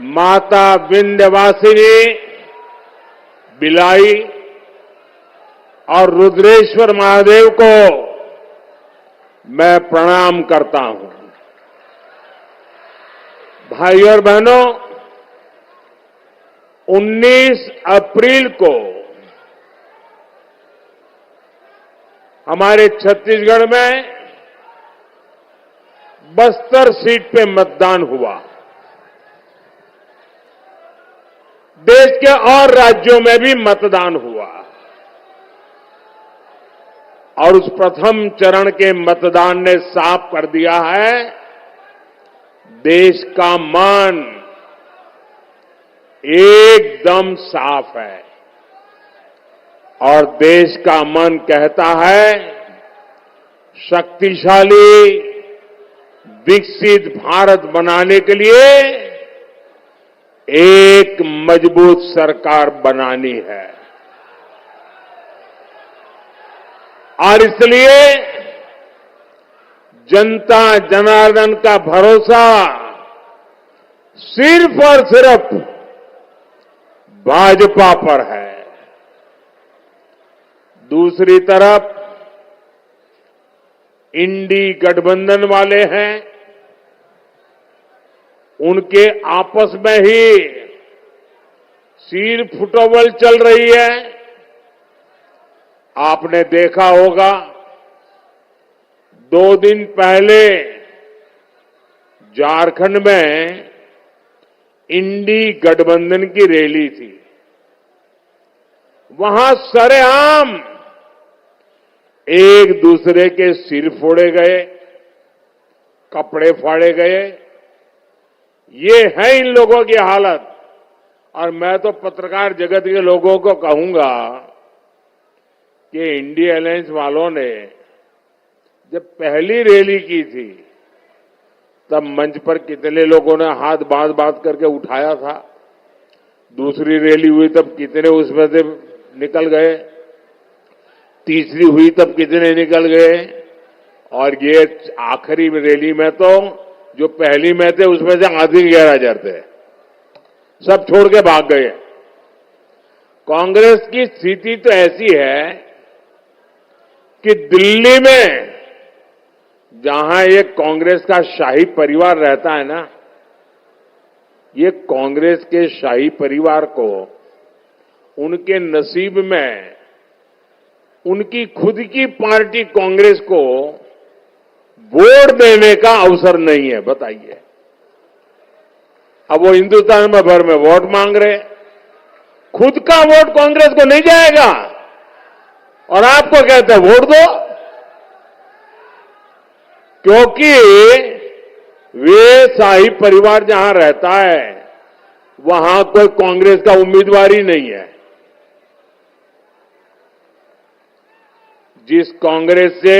माता विंध्यवासिनी, बिलाई और रुद्रेश्वर महादेव को मैं प्रणाम करता हूं। भाइयों और बहनों, 19 अप्रैल को हमारे छत्तीसगढ़ में बस्तर सीट पे मतदान हुआ। देश के और राज्यों में भी मतदान हुआ और उस प्रथम चरण के मतदान ने साफ कर दिया है, देश का मन एकदम साफ है और देश का मन कहता है, शक्तिशाली विकसित भारत बनाने के लिए एक मजबूत सरकार बनानी है। और इसलिए जनता जनार्दन का भरोसा सिर्फ और सिर्फ भाजपा पर है। दूसरी तरफ इंडी गठबंधन वाले हैं, उनके आपस में ही सिर फुटोबल चल रही है। आपने देखा होगा 2 दिन पहले झारखंड में इंडी गठबंधन की रैली थी। वहां सरेआम एक दूसरे के सिर फोड़े गए, कपड़े फाड़े गए। ये है इन लोगों की हालत। और मैं तो पत्रकार जगत के लोगों को कहूंगा कि इंडिया अलायंस वालों ने जब पहली रैली की थी तब मंच पर कितने लोगों ने हाथ बांध करके उठाया था। दूसरी रैली हुई तब कितने उसमें से निकल गए, तीसरी हुई तब कितने निकल गए, और ये आखिरी रैली में तो जो पहली में थे उसमें से आधी 11,000 थे, सब छोड़ के भाग गए। कांग्रेस की स्थिति तो ऐसी है कि दिल्ली में जहां ये कांग्रेस का शाही परिवार रहता है ना, ये कांग्रेस के शाही परिवार को उनके नसीब में उनकी खुद की पार्टी कांग्रेस को वोट देने का अवसर नहीं है। बताइए, अब वो हिंदुस्तान में भर में वोट मांग रहे, खुद का वोट कांग्रेस को नहीं जाएगा और आपको कहते हैं वोट दो, क्योंकि वे शाही परिवार जहां रहता है वहां कोई कांग्रेस का उम्मीदवार ही नहीं है। जिस कांग्रेस से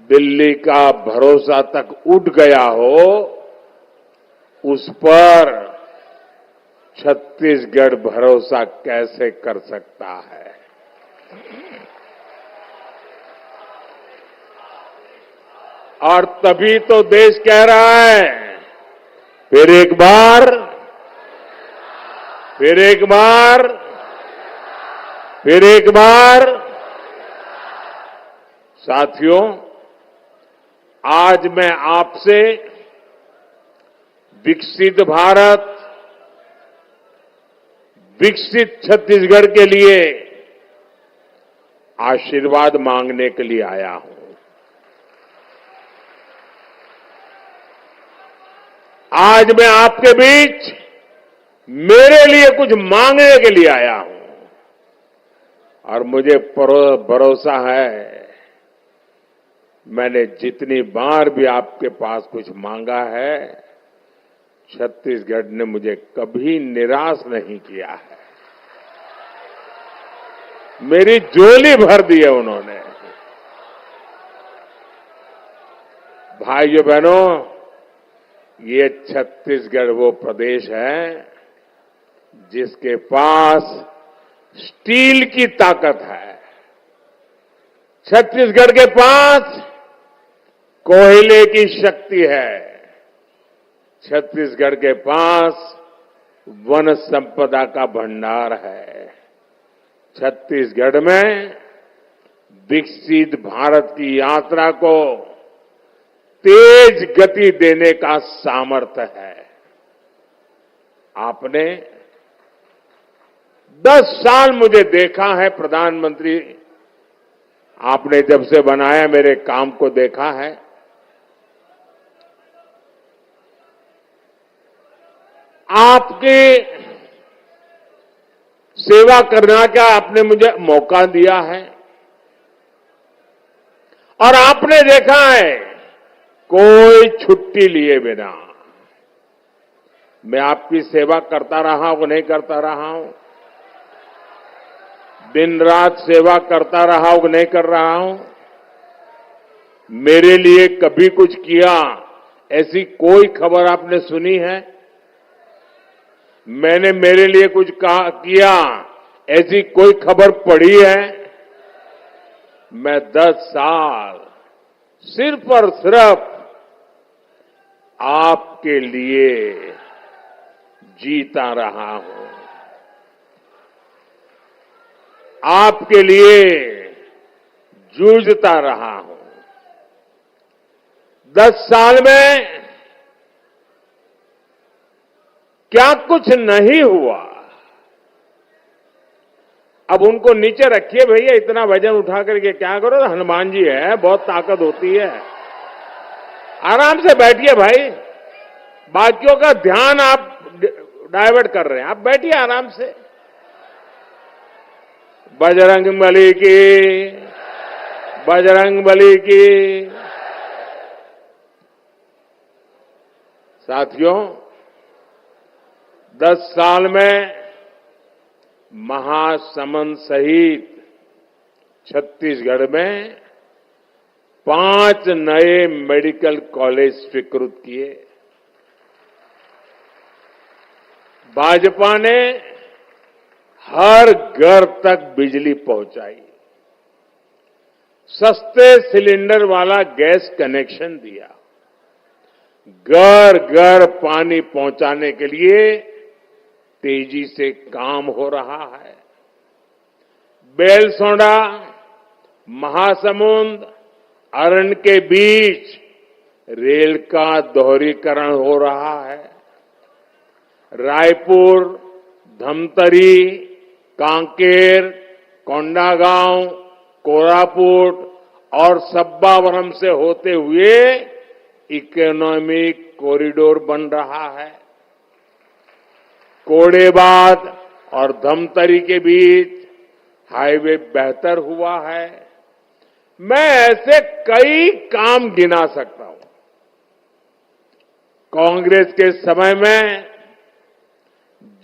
दिल्ली का भरोसा तक उठ गया हो, उस पर छत्तीसगढ़ भरोसा कैसे कर सकता है। और तभी तो देश कह रहा है, फिर एक बार, फिर एक बार, फिर एक बार। साथियों, आज मैं आपसे विकसित भारत, विकसित छत्तीसगढ़ के लिए आशीर्वाद मांगने के लिए आया हूं। आज मैं आपके बीच मेरे लिए कुछ मांगने के लिए आया हूं और मुझे भरोसा है, मैंने जितनी बार भी आपके पास कुछ मांगा है, छत्तीसगढ़ ने मुझे कभी निराश नहीं किया है। मेरी झोली भर दी है उन्होंने। भाइयों बहनों, ये छत्तीसगढ़ वो प्रदेश है जिसके पास स्टील की ताकत है। छत्तीसगढ़ के पास कोयले की शक्ति है। छत्तीसगढ़ के पास वन संपदा का भंडार है। छत्तीसगढ़ में विकसित भारत की यात्रा को तेज गति देने का सामर्थ्य है। आपने 10 साल मुझे देखा है प्रधानमंत्री, आपने जब से बनाया मेरे काम को देखा है। आपकी सेवा करने का आपने मुझे मौका दिया है और आपने देखा है कोई छुट्टी लिए बिना मैं आपकी सेवा करता रहा हूं, नहीं करता रहा हूं, दिन रात सेवा करता रहा हूं, नहीं कर रहा हूं। मेरे लिए कभी कुछ किया ऐसी कोई खबर आपने सुनी है? मैंने मेरे लिए कुछ किया ऐसी कोई खबर पढ़ी है? मैं 10 साल सिर्फ और सिर्फ आपके लिए जीता रहा हूं, आपके लिए जूझता रहा हूं। 10 साल में क्या कुछ नहीं हुआ। अब उनको नीचे रखिए भैया, इतना वजन उठा करके क्या करो? हनुमान जी है, बहुत ताकत होती है। आराम से बैठिए भाई, बाकियों का ध्यान आप डाइवर्ट कर रहे हैं। आप बैठिए आराम से। बजरंगबली की, बजरंगबली की। साथियों, 10 साल में महासमुंद सहित छत्तीसगढ़ में 5 नए मेडिकल कॉलेज स्वीकृत किए। भाजपा ने हर घर तक बिजली पहुंचाई, सस्ते सिलेंडर वाला गैस कनेक्शन दिया, घर घर पानी पहुंचाने के लिए तेजी से काम हो रहा है। बेलसोंडा, महासमुंद, अरण के बीच रेल का दोहरीकरण हो रहा है। रायपुर, धमतरी, कांकेर, कोंडागांव, कोरापुट और सब्बावरम से होते हुए इकोनॉमिक कॉरिडोर बन रहा है। कोडेबाद और धमतरी के बीच हाईवे बेहतर हुआ है। मैं ऐसे कई काम गिना सकता हूं। कांग्रेस के समय में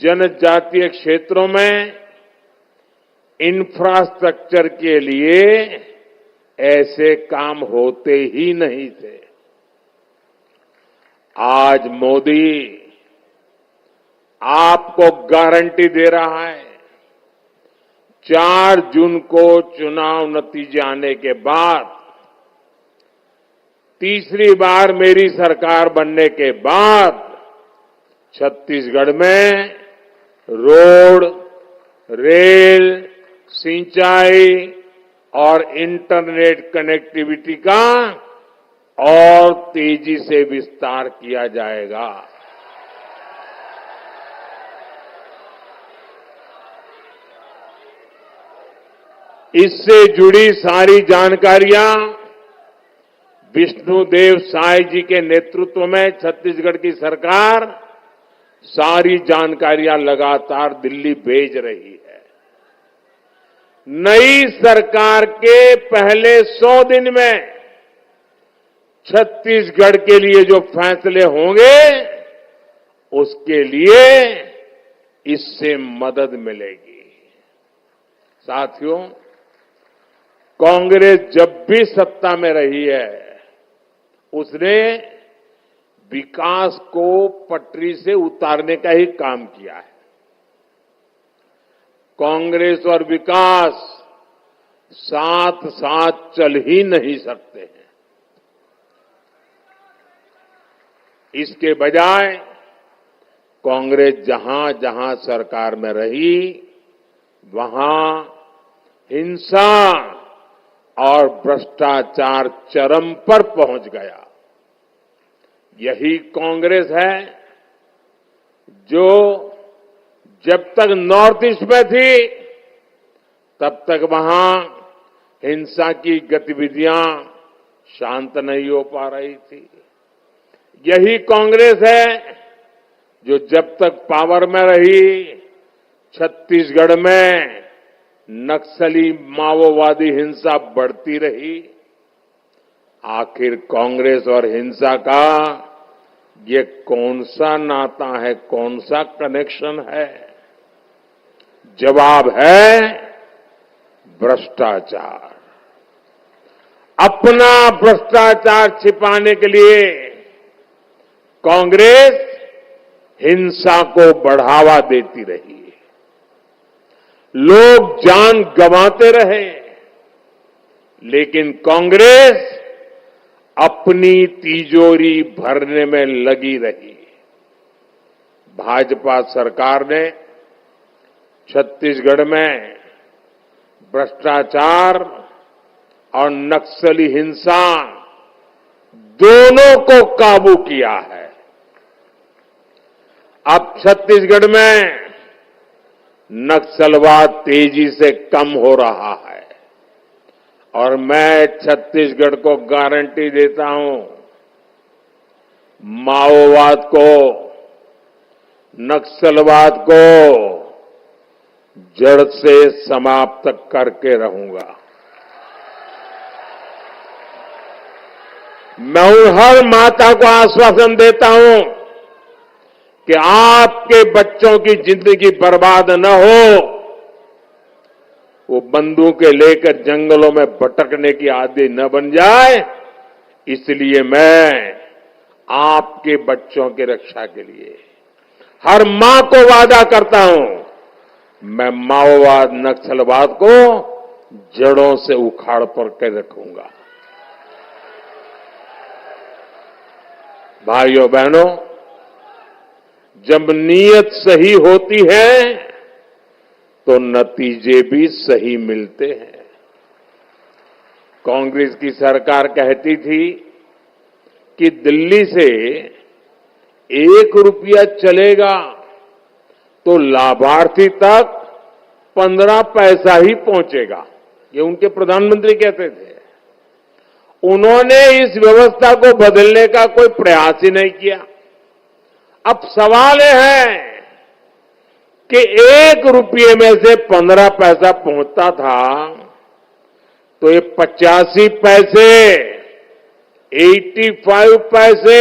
जनजातीय क्षेत्रों में इंफ्रास्ट्रक्चर के लिए ऐसे काम होते ही नहीं थे। आज मोदी आपको गारंटी दे रहा है, 4 जून को चुनाव नतीजे आने के बाद, तीसरी बार मेरी सरकार बनने के बाद छत्तीसगढ़ में रोड, रेल, सिंचाई और इंटरनेट कनेक्टिविटी का और तेजी से विस्तार किया जाएगा। इससे जुड़ी सारी जानकारियां विष्णुदेव साय जी के नेतृत्व में छत्तीसगढ़ की सरकार सारी जानकारियां लगातार दिल्ली भेज रही है। नई सरकार के पहले 100 दिन में छत्तीसगढ़ के लिए जो फैसले होंगे उसके लिए इससे मदद मिलेगी। साथियों, कांग्रेस जब भी सत्ता में रही है उसने विकास को पटरी से उतारने का ही काम किया है। कांग्रेस और विकास साथ साथ चल ही नहीं सकते हैं। इसके बजाय कांग्रेस जहां जहां सरकार में रही वहां हिंसा और भ्रष्टाचार चरम पर पहुंच गया। यही कांग्रेस है जो जब तक नॉर्थ ईस्ट में थी तब तक वहां हिंसा की गतिविधियां शांत नहीं हो पा रही थी। यही कांग्रेस है जो जब तक पावर में रही छत्तीसगढ़ में नक्सली माओवादी हिंसा बढ़ती रही। आखिर कांग्रेस और हिंसा का ये कौन सा नाता है, कौन सा कनेक्शन है? जवाब है भ्रष्टाचार। अपना भ्रष्टाचार छिपाने के लिए कांग्रेस हिंसा को बढ़ावा देती रही, लोग जान गंवाते रहे, लेकिन कांग्रेस अपनी तिजोरी भरने में लगी रही। भाजपा सरकार ने छत्तीसगढ़ में भ्रष्टाचार और नक्सली हिंसा दोनों को काबू किया है। अब छत्तीसगढ़ में नक्सलवाद तेजी से कम हो रहा है और मैं छत्तीसगढ़ को गारंटी देता हूं, माओवाद को, नक्सलवाद को जड़ से समाप्त करके रहूंगा। मैं हर माता को आश्वासन देता हूं कि आपके बच्चों की जिंदगी बर्बाद न हो, वो बंदूकें लेकर जंगलों में भटकने की आदी न बन जाए, इसलिए मैं आपके बच्चों की रक्षा के लिए हर मां को वादा करता हूं, मैं माओवाद नक्सलवाद को जड़ों से उखाड़ पर के रखूंगा। भाइयों बहनों, जब नीयत सही होती है तो नतीजे भी सही मिलते हैं। कांग्रेस की सरकार कहती थी कि दिल्ली से 1 रुपया चलेगा तो लाभार्थी तक 15 पैसा ही पहुंचेगा, ये उनके प्रधानमंत्री कहते थे। उन्होंने इस व्यवस्था को बदलने का कोई प्रयास ही नहीं किया। अब सवाल है कि 1 रुपये में से 15 पैसा पहुंचता था तो ये 85 पैसे, 85 पैसे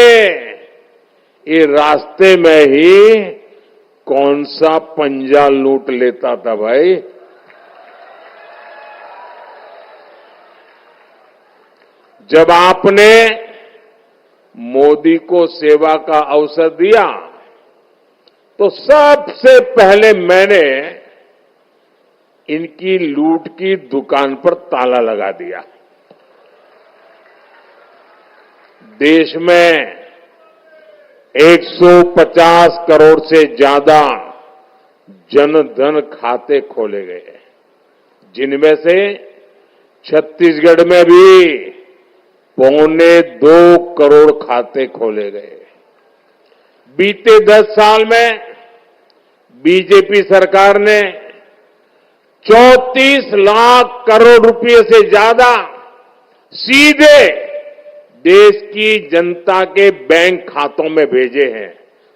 ये रास्ते में ही कौन सा पंजा लूट लेता था भाई? जब आपने मोदी को सेवा का अवसर दिया तो सबसे पहले मैंने इनकी लूट की दुकान पर ताला लगा दिया। देश में 150 करोड़ से ज्यादा जनधन खाते खोले गए, जिनमें से छत्तीसगढ़ में भी 2.25 करोड़ खाते खोले गए। बीते 10 साल में बीजेपी सरकार ने 34 लाख करोड़ रुपए से ज्यादा सीधे देश की जनता के बैंक खातों में भेजे हैं।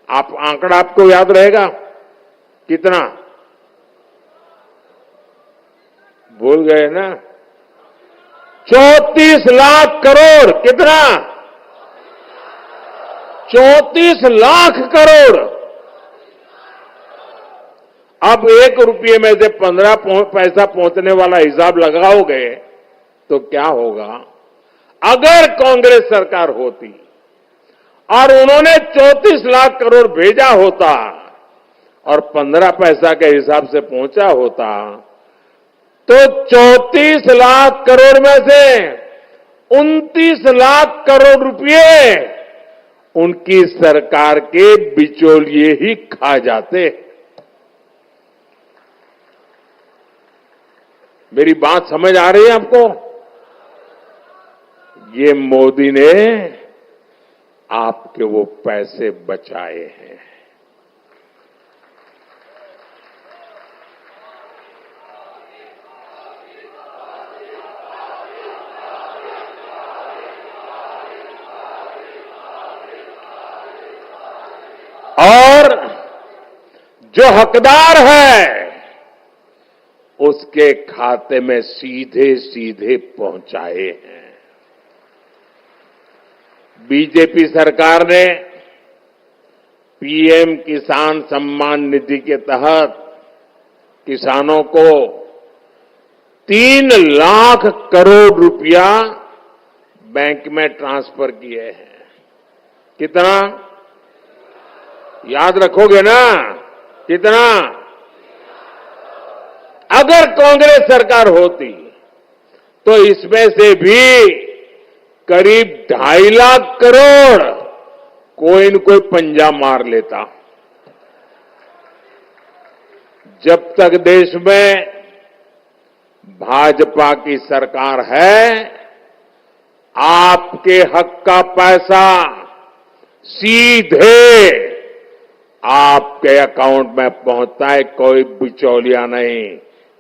आप आंकड़ा आपको याद रहेगा कितना? भूल गए ना? 34 लाख करोड़। कितना? 34 लाख करोड़। अब 1 रुपये में से 15 पैसा पहुंचने वाला हिसाब लगाओगे तो क्या होगा? अगर कांग्रेस सरकार होती और उन्होंने 34 लाख करोड़ भेजा होता और 15 पैसा के हिसाब से पहुंचा होता तो 34 लाख करोड़ में से 29 लाख करोड़ रुपए उनकी सरकार के बिचौलिए ही खा जाते। मेरी बात समझ आ रही है आपको? ये मोदी ने आपके वो पैसे बचाए हैं। और जो हकदार है उसके खाते में सीधे सीधे पहुंचाए हैं। बीजेपी सरकार ने पीएम किसान सम्मान निधि के तहत किसानों को 3 लाख करोड़ रुपया बैंक में ट्रांसफर किए हैं। कितना याद रखोगे ना? कितना? अगर कांग्रेस सरकार होती तो इसमें से भी करीब 2.5 लाख करोड़ कोई न कोई पंजा मार लेता। जब तक देश में भाजपा की सरकार है, आपके हक का पैसा सीधे आपके अकाउंट में पहुंचता है। कोई बिचौलिया नहीं,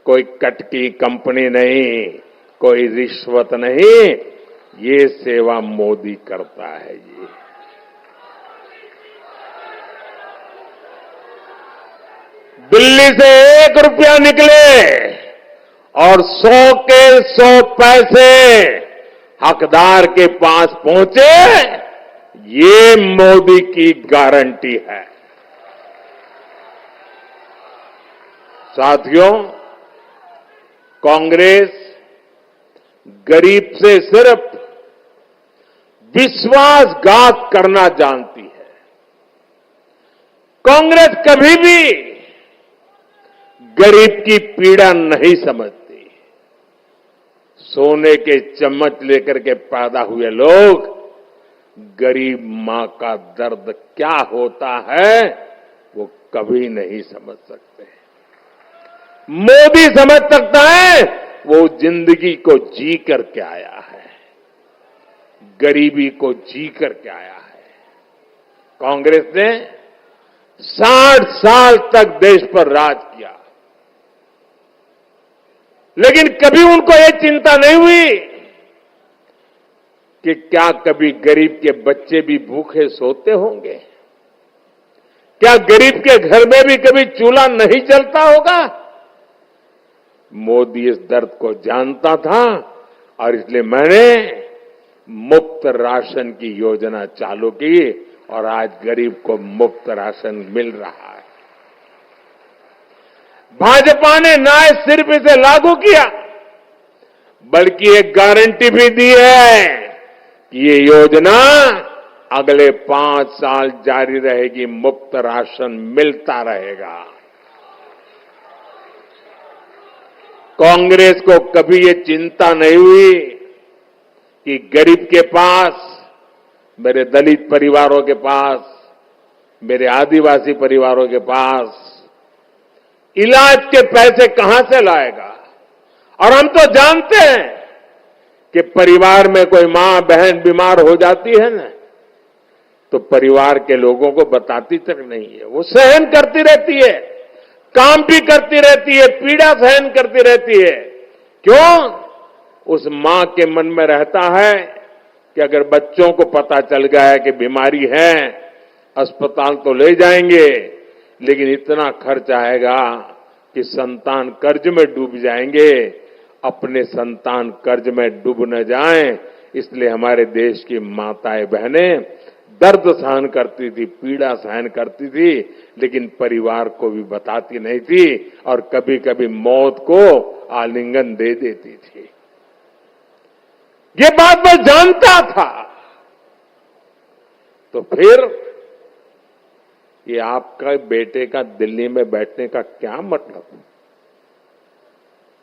कोई कटकी कंपनी नहीं, कोई रिश्वत नहीं। ये सेवा मोदी करता है। ये दिल्ली से 1 रुपया निकले और 100 के 100 पैसे हकदार के पास पहुंचे, ये मोदी की गारंटी है। साथियों, कांग्रेस गरीब से सिर्फ विश्वासघात करना जानती है। कांग्रेस कभी भी गरीब की पीड़ा नहीं समझती। सोने के चम्मच लेकर के पैदा हुए लोग गरीब मां का दर्द क्या होता है वो कभी नहीं समझ सकते। मोदी समझ सकता है, वो जिंदगी को जी करके आया है, गरीबी को जी करके आया है। कांग्रेस ने 60 साल तक देश पर राज किया, लेकिन कभी उनको ये चिंता नहीं हुई कि क्या कभी गरीब के बच्चे भी भूखे सोते होंगे? क्या गरीब के घर में भी कभी चूल्हा नहीं जलता होगा? मोदी इस दर्द को जानता था और इसलिए मैंने मुफ्त राशन की योजना चालू की और आज गरीब को मुफ्त राशन मिल रहा है। भाजपा ने ना सिर्फ इसे लागू किया बल्कि एक गारंटी भी दी है कि ये योजना अगले 5 साल जारी रहेगी, मुफ्त राशन मिलता रहेगा। कांग्रेस को कभी ये चिंता नहीं हुई कि गरीब के पास, मेरे दलित परिवारों के पास, मेरे आदिवासी परिवारों के पास इलाज के पैसे कहां से लाएगा। और हम तो जानते हैं कि परिवार में कोई मां बहन बीमार हो जाती है ना, तो परिवार के लोगों को बताती तक नहीं है, वो सहन करती रहती है, काम भी करती रहती है, पीड़ा सहन करती रहती है। क्यों? उस मां के मन में रहता है कि अगर बच्चों को पता चल गया है कि बीमारी है, अस्पताल तो ले जाएंगे, लेकिन इतना खर्च आएगा कि संतान कर्ज में डूब जाएंगे। अपने संतान कर्ज में डूब न जाएं, इसलिए हमारे देश की माताएं बहनें दर्द सहन करती थी, पीड़ा सहन करती थी, लेकिन परिवार को भी बताती नहीं थी और कभी कभी मौत को आलिंगन दे देती थी। ये बात मैं जानता था। तो फिर ये आपका बेटे का दिल्ली में बैठने का क्या मतलब?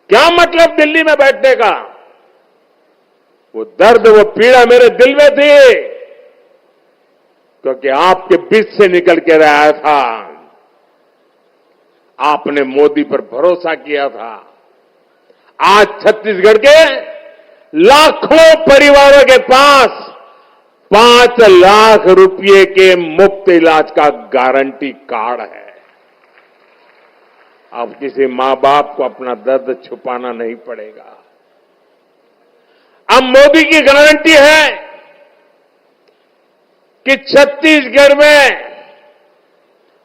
क्या मतलब दिल्ली में बैठने का? वो दर्द, वो पीड़ा मेरे दिल में थी। क्योंकि आपके बीच से निकल के आया था। आपने मोदी पर भरोसा किया था। आज छत्तीसगढ़ के लाखों परिवारों के पास 5 लाख रुपए के मुफ्त इलाज का गारंटी कार्ड है। अब किसी मां बाप को अपना दर्द छुपाना नहीं पड़ेगा। अब मोदी की गारंटी है कि छत्तीसगढ़ में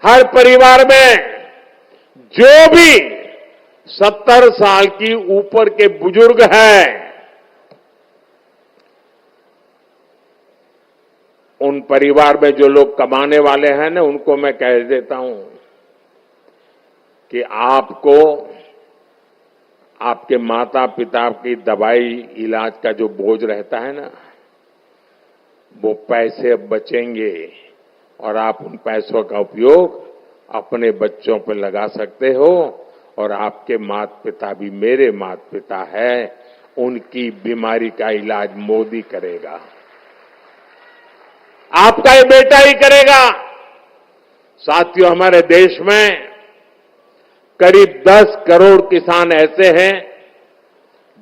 हर परिवार में जो भी 70 साल की ऊपर के बुजुर्ग हैं, उन परिवार में जो लोग कमाने वाले हैं ना, उनको मैं कह देता हूं कि आपको आपके माता पिता की दवाई इलाज का जो बोझ रहता है ना, वो पैसे अब बचेंगे और आप उन पैसों का उपयोग अपने बच्चों पर लगा सकते हो। और आपके माता पिता भी मेरे माता पिता हैं, उनकी बीमारी का इलाज मोदी करेगा, आपका ये बेटा ही करेगा। साथियों, हमारे देश में करीब 10 करोड़ किसान ऐसे हैं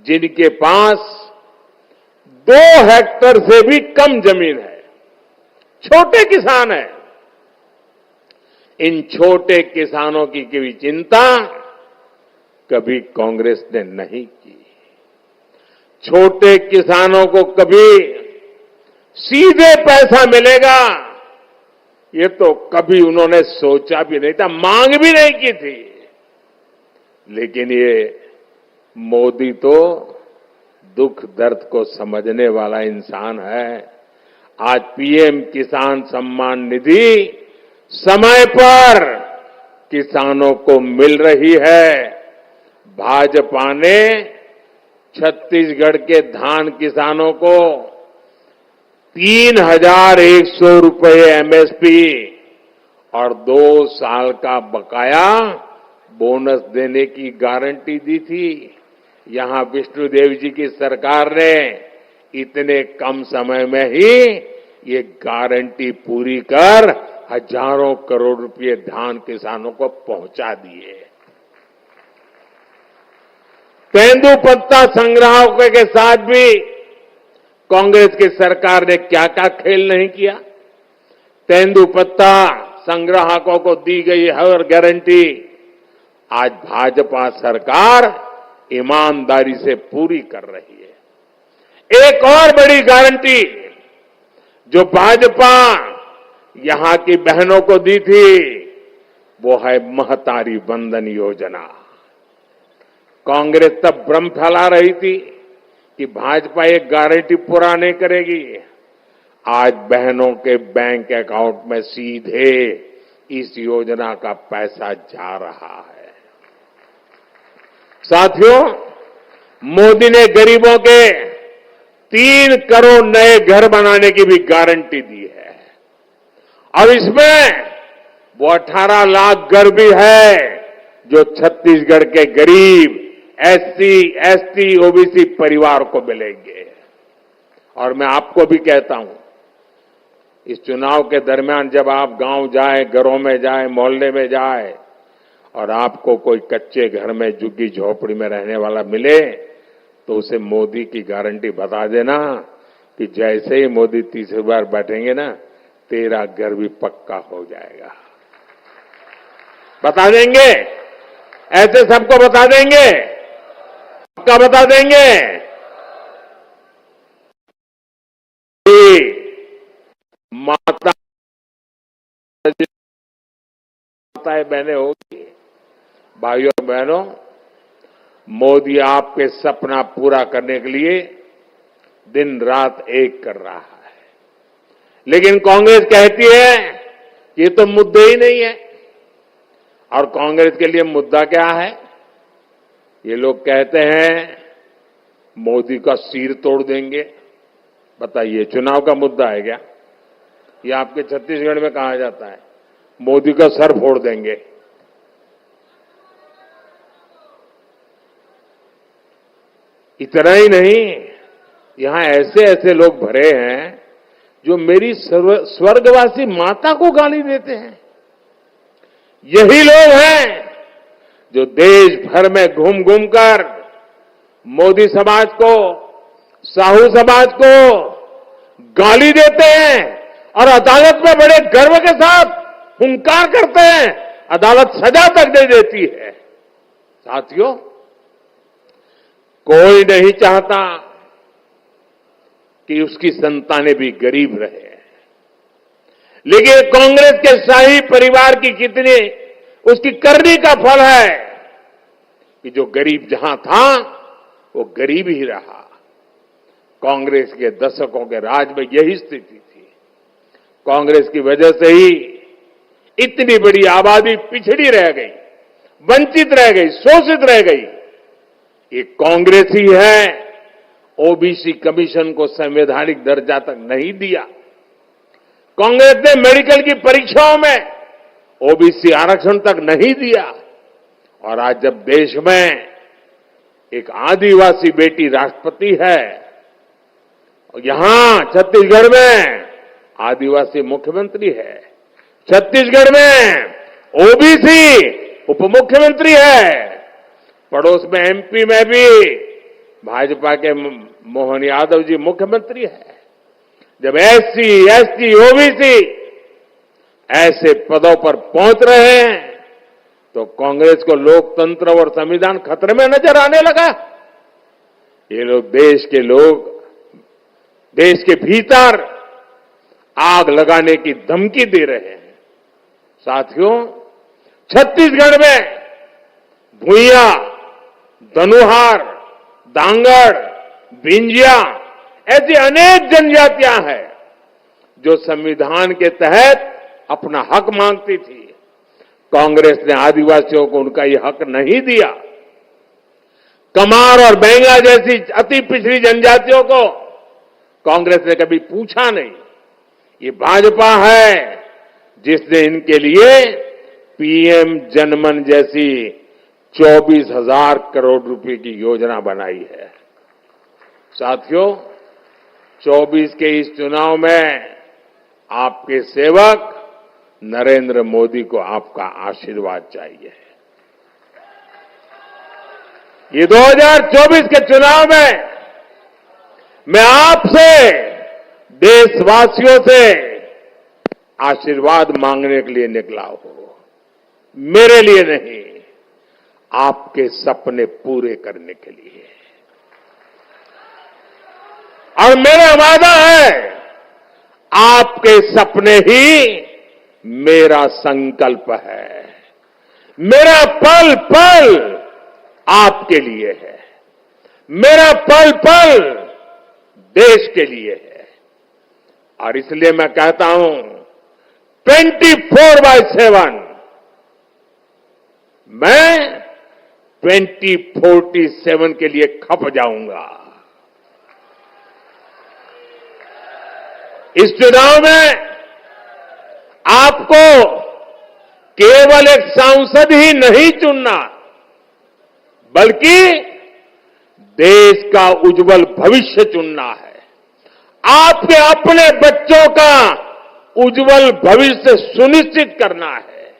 जिनके पास 2 हेक्टेयर से भी कम जमीन है, छोटे किसान हैं। इन छोटे किसानों की कोई चिंता कभी कांग्रेस ने नहीं की। छोटे किसानों को कभी सीधे पैसा मिलेगा, ये तो कभी उन्होंने सोचा भी नहीं था, मांग भी नहीं की थी। लेकिन ये मोदी तो दुख दर्द को समझने वाला इंसान है। आज पीएम किसान सम्मान निधि समय पर किसानों को मिल रही है। भाजपा ने छत्तीसगढ़ के धान किसानों को 3,100 रुपए एमएसपी और 2 साल का बकाया बोनस देने की गारंटी दी थी। यहां विष्णुदेव जी की सरकार ने इतने कम समय में ही ये गारंटी पूरी कर हजारों करोड़ रुपए धान किसानों को पहुंचा दिए। तेंदुपत्ता संग्राहकों के साथ भी कांग्रेस की सरकार ने क्या क्या खेल नहीं किया। तेंदुपत्ता संग्राहकों को दी गई हर गारंटी आज भाजपा सरकार ईमानदारी से पूरी कर रही है। एक और बड़ी गारंटी जो भाजपा यहां की बहनों को दी थी, वो है महतारी वंदन योजना। कांग्रेस तब भ्रम फैला रही थी कि भाजपा एक गारंटी पूरा नहीं करेगी। आज बहनों के बैंक अकाउंट में सीधे इस योजना का पैसा जा रहा है। साथियों, मोदी ने गरीबों के 3 करोड़ नए घर बनाने की भी गारंटी दी है। और इसमें वो 18 लाख घर भी है जो छत्तीसगढ़ के गरीब एससी, एसटी, ओबीसी परिवार को मिलेंगे। और मैं आपको भी कहता हूं, इस चुनाव के दरमियान जब आप गांव जाए, घरों में जाए, मोहल्ले में जाए और आपको कोई कच्चे घर में झुग्गी झोपड़ी में रहने वाला मिले, तो उसे मोदी की गारंटी बता देना कि जैसे ही मोदी तीसरी बार बैठेंगे ना, तेरा घर भी पक्का हो जाएगा। बता देंगे, ऐसे सबको बता देंगे, पक्का बता देंगे। माता माताएं बहनें होगी, भाइयों बहनों, मोदी आपके सपना पूरा करने के लिए दिन रात एक कर रहा है। लेकिन कांग्रेस कहती है कि ये तो मुद्दे ही नहीं है। और कांग्रेस के लिए मुद्दा क्या है? ये लोग कहते हैं मोदी का सिर तोड़ देंगे। बताइए, चुनाव का मुद्दा है क्या? ये आपके छत्तीसगढ़ में कहा जाता है मोदी का सर फोड़ देंगे। इतना ही नहीं, यहां ऐसे ऐसे लोग भरे हैं जो मेरी स्वर्गवासी माता को गाली देते हैं। यही लोग हैं जो देश भर में घूम घूम कर मोदी समाज को, साहू समाज को गाली देते हैं और अदालत में बड़े गर्व के साथ हुंकार करते हैं, अदालत सजा तक दे देती है। साथियों, कोई नहीं चाहता कि उसकी संतानें भी गरीब रहे, लेकिन कांग्रेस के शाही परिवार की कितनी उसकी करनी का फल है कि जो गरीब जहां था वो गरीब ही रहा। कांग्रेस के दशकों के राज में यही स्थिति थी। कांग्रेस की वजह से ही इतनी बड़ी आबादी पिछड़ी रह गई, वंचित रह गई, शोषित रह गई। ये कांग्रेस ही है ओबीसी कमीशन को संवैधानिक दर्जा तक नहीं दिया। कांग्रेस ने मेडिकल की परीक्षाओं में ओबीसी आरक्षण तक नहीं दिया। और आज जब देश में एक आदिवासी बेटी राष्ट्रपति है, यहां छत्तीसगढ़ में आदिवासी मुख्यमंत्री है, छत्तीसगढ़ में ओबीसी उप मुख्यमंत्री है, पड़ोस में एमपी में भी भाजपा के मोहन यादव जी मुख्यमंत्री है। जब एससी, एसटी, ओबीसी ऐसे पदों पर पहुंच रहे हैं तो कांग्रेस को लोकतंत्र और संविधान खतरे में नजर आने लगा। ये लोग देश के भीतर आग लगाने की धमकी दे रहे हैं। साथियों, छत्तीसगढ़ में भुइया, धनुहार, दांगड़, बिंजिया ऐसी अनेक जनजातियां हैं जो संविधान के तहत अपना हक मांगती थी। कांग्रेस ने आदिवासियों को उनका ये हक नहीं दिया। कमार और बैंगा जैसी अति पिछड़ी जनजातियों को कांग्रेस ने कभी पूछा नहीं। ये भाजपा है जिसने इनके लिए पीएम जनमन जैसी 24,000 करोड़ रुपए की योजना बनाई है। साथियों, 24 के इस चुनाव में आपके सेवक नरेंद्र मोदी को आपका आशीर्वाद चाहिए। ये 2024 के चुनाव में मैं आपसे, देशवासियों से आशीर्वाद मांगने के लिए निकला हूं। मेरे लिए नहीं, आपके सपने पूरे करने के लिए। और मेरा वादा है, आपके सपने ही मेरा संकल्प है। मेरा पल पल आपके लिए है, मेरा पल पल देश के लिए है। और इसलिए मैं कहता हूं 24/7 मैं 2047 के लिए खप जाऊंगा। इस चुनाव में आपको केवल एक सांसद ही नहीं चुनना, बल्कि देश का उज्जवल भविष्य चुनना है। आपके अपने बच्चों का उज्जवल भविष्य सुनिश्चित करना है।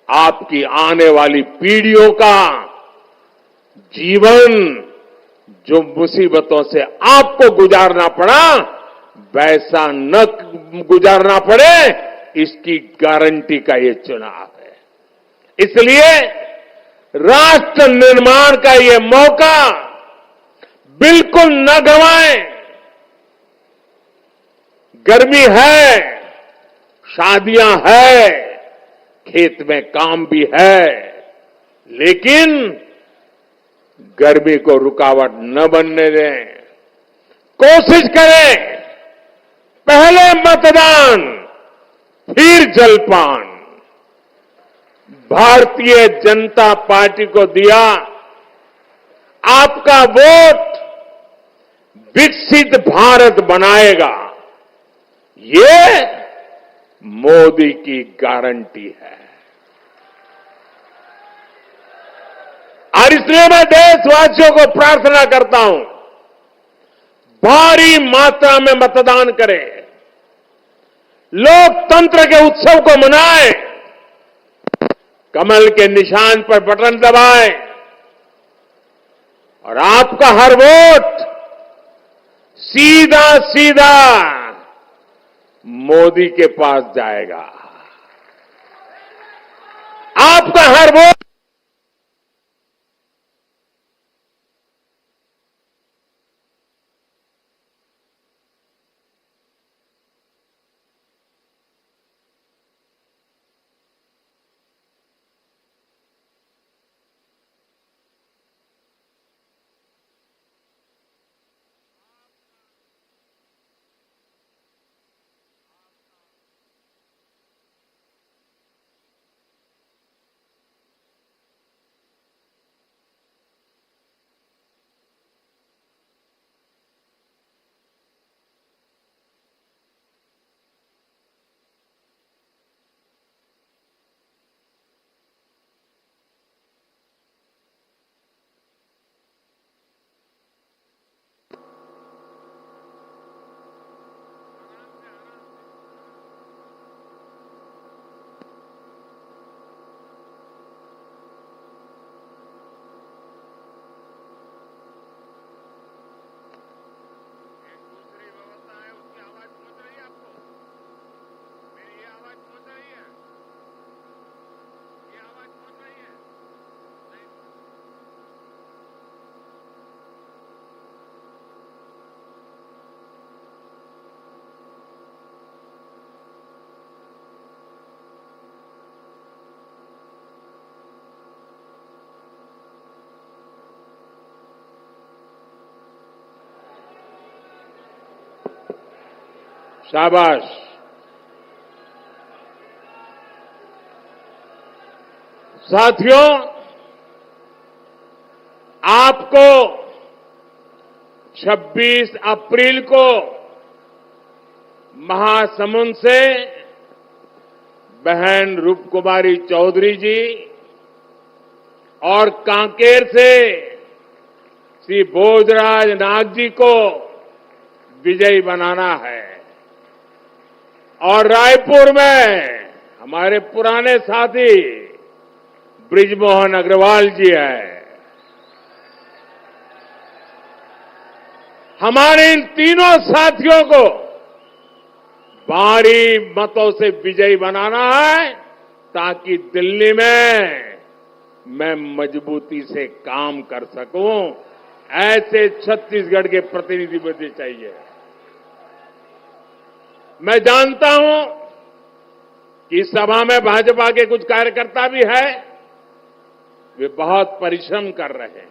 आपकी आने वाली पीढ़ियों का जीवन जो मुसीबतों से आपको गुजारना पड़ा, वैसा न गुजारना पड़े, इसकी गारंटी का ये चुनाव है। इसलिए राष्ट्र निर्माण का ये मौका बिल्कुल न गंवाएं। गर्मी है, शादियां है, खेत में काम भी है, लेकिन गर्मी को रुकावट न बनने दें। कोशिश करें, पहले मतदान फिर जलपान। भारतीय जनता पार्टी को दिया आपका वोट विकसित भारत बनाएगा, ये मोदी की गारंटी है। और इसलिए मैं देशवासियों को प्रार्थना करता हूं, भारी मात्रा में मतदान करें। लोकतंत्र के उत्सव को मनाएं, कमल के निशान पर बटन दबाएं और आपका हर वोट सीधा सीधा मोदी के पास जाएगा। आपका हर वोट शाबाश। साथियों, आपको 26 अप्रैल को महासमुंद से बहन रूपकुमारी चौधरी जी और कांकेर से श्री भोजराज नाग जी को विजयी बनाना है और रायपुर में हमारे पुराने साथी बृजमोहन अग्रवाल जी हैं। हमारे इन तीनों साथियों को भारी मतों से विजयी बनाना है ताकि दिल्ली में मैं मजबूती से काम कर सकूं। ऐसे छत्तीसगढ़ के प्रतिनिधि मुझे चाहिए। मैं जानता हूं कि इस सभा में भाजपा के कुछ कार्यकर्ता भी हैं, वे बहुत परिश्रम कर रहे हैं,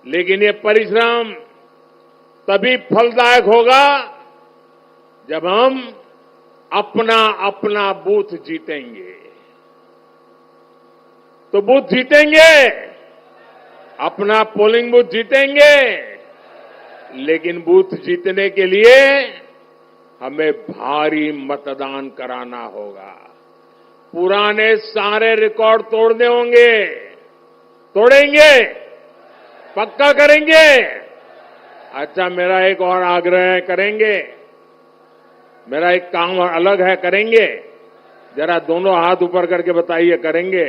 लेकिन ये परिश्रम तभी फलदायक होगा जब हम अपना अपना बूथ जीतेंगे। तो बूथ जीतेंगे, अपना पोलिंग बूथ जीतेंगे, लेकिन बूथ जीतने के लिए हमें भारी मतदान कराना होगा। पुराने सारे रिकॉर्ड तोड़ने होंगे। तोड़ेंगे? पक्का करेंगे? अच्छा, मेरा एक और आग्रह है, करेंगे? मेरा एक काम अलग है, करेंगे? जरा दोनों हाथ ऊपर करके बताइए, करेंगे?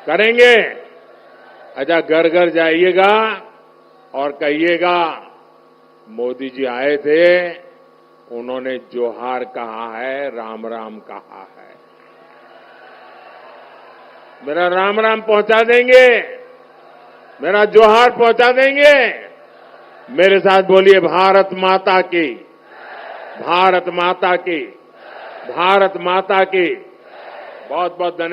करेंगे? अच्छा, घर घर जाइएगा और कहिएगा मोदी जी आए थे, उन्होंने जोहार कहा है, राम राम कहा है। मेरा राम राम पहुंचा देंगे, मेरा जोहार पहुंचा देंगे। मेरे साथ बोलिए, भारत माता की, भारत माता की, भारत माता की। बहुत बहुत धन्यवाद।